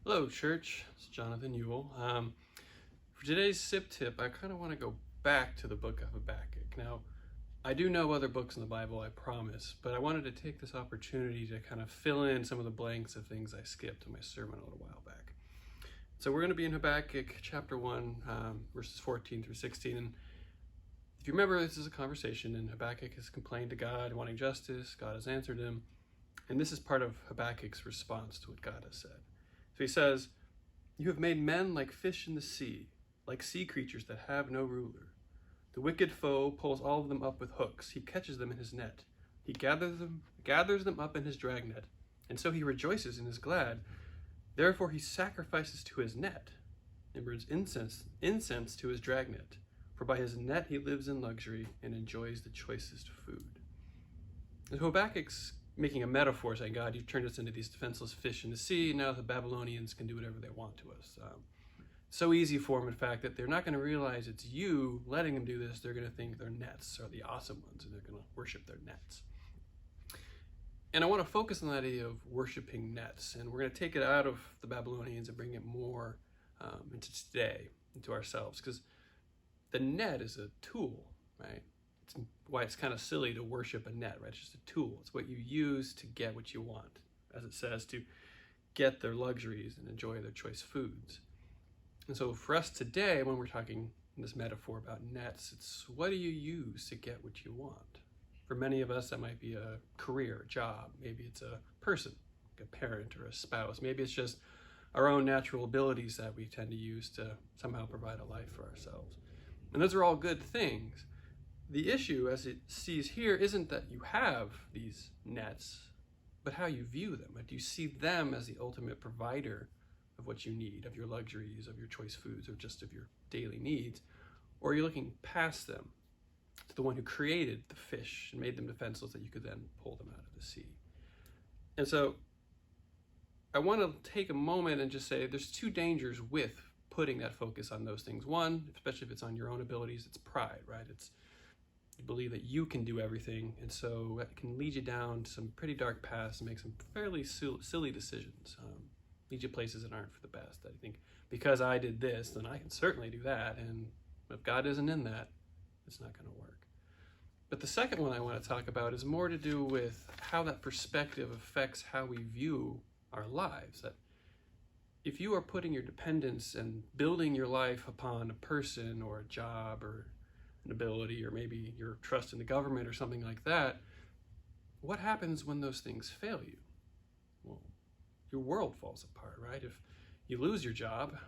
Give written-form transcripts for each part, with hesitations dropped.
Hello, church. It's Jonathan Ule. For today's sip tip, I kind of want to go back to the book of Habakkuk. Now, I do know other books in the Bible, I promise, but I wanted to take this opportunity to kind of fill in some of the blanks of things I skipped in my sermon a little while back. So we're going to be in Habakkuk chapter 1, verses 14 through 16. And if you remember, this is a conversation, and Habakkuk has complained to God, wanting justice. God has answered him. And this is part of Habakkuk's response to what God has said. So he says, "You have made men like fish in the sea, like sea creatures that have no ruler. The wicked foe pulls all of them up with hooks. He catches them in his net. He gathers them up in his dragnet, and so he rejoices and is glad. Therefore he sacrifices to his net and burns incense to his dragnet. For by his net he lives in luxury and enjoys the choicest food." And so Habakkuk's making a metaphor, saying, God, you've turned us into these defenseless fish in the sea, and now the Babylonians can do whatever they want to us. So easy for them, in fact, that they're not going to realize it's you letting them do this. They're going to think their nets are the awesome ones, and they're going to worship their nets. And I want to focus on that idea of worshiping nets, and we're going to take it out of the Babylonians and bring it more into today, into ourselves, because the net is a tool, right? It's why it's kind of silly to worship a net, right? It's just a tool. It's what you use to get what you want, as it says, to get their luxuries and enjoy their choice foods. And so for us today, when we're talking in this metaphor about nets, it's what do you use to get what you want? For many of us, that might be a career, a job. Maybe it's a person, like a parent or a spouse. Maybe it's just our own natural abilities that we tend to use to somehow provide a life for ourselves. And those are all good things. The issue, as it sees here, isn't that you have these nets, but how you view them. Do you see them as the ultimate provider of what you need, of your luxuries, of your choice foods, or just of your daily needs? Or are you looking past them to the one who created the fish and made them defenseless that you could then pull them out of the sea? And so I want to take a moment and just say there's two dangers with putting that focus on those things. One, especially if it's on your own abilities, it's pride, right? It's you believe that you can do everything, and so it can lead you down some pretty dark paths and make some fairly silly decisions. Lead you places that aren't for the best. I think because I did this, then I can certainly do that, and if God isn't in that, it's not going to work. But the second one I want to talk about is more to do with how that perspective affects how we view our lives. That if you are putting your dependence and building your life upon a person or a job or an ability, or maybe your trust in the government or something like that, what happens when those things fail you? Well, your world falls apart, right? If you lose your job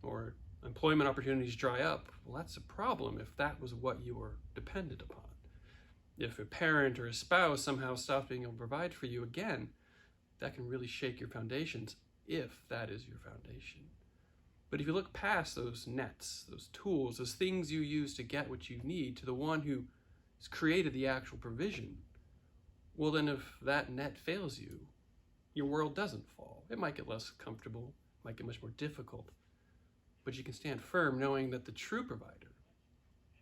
or employment opportunities dry up, well, that's a problem if that was what you were dependent upon. If a parent or a spouse somehow stops being able to provide for you again, that can really shake your foundations, if that is your foundation. But if you look past those nets, those tools, those things you use to get what you need, to the one who has created the actual provision, well, then if that net fails you, your world doesn't fall. It might get less comfortable, might get much more difficult, but you can stand firm knowing that the true provider,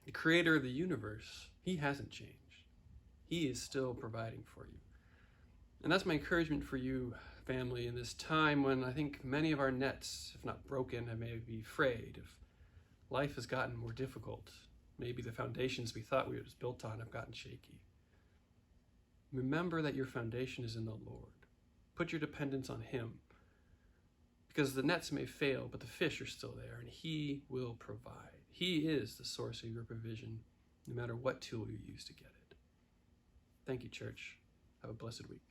the creator of the universe, he hasn't changed. He is still providing for you. And that's my encouragement for you, family, in this time when I think many of our nets, if not broken, have maybe frayed. If life has gotten more difficult, maybe the foundations we thought we was built on have gotten shaky. Remember that your foundation is in the Lord. Put your dependence on him, because the nets may fail, but the fish are still there, and he will provide. He is the source of your provision, no matter what tool you use to get it. Thank you, church. Have a blessed week.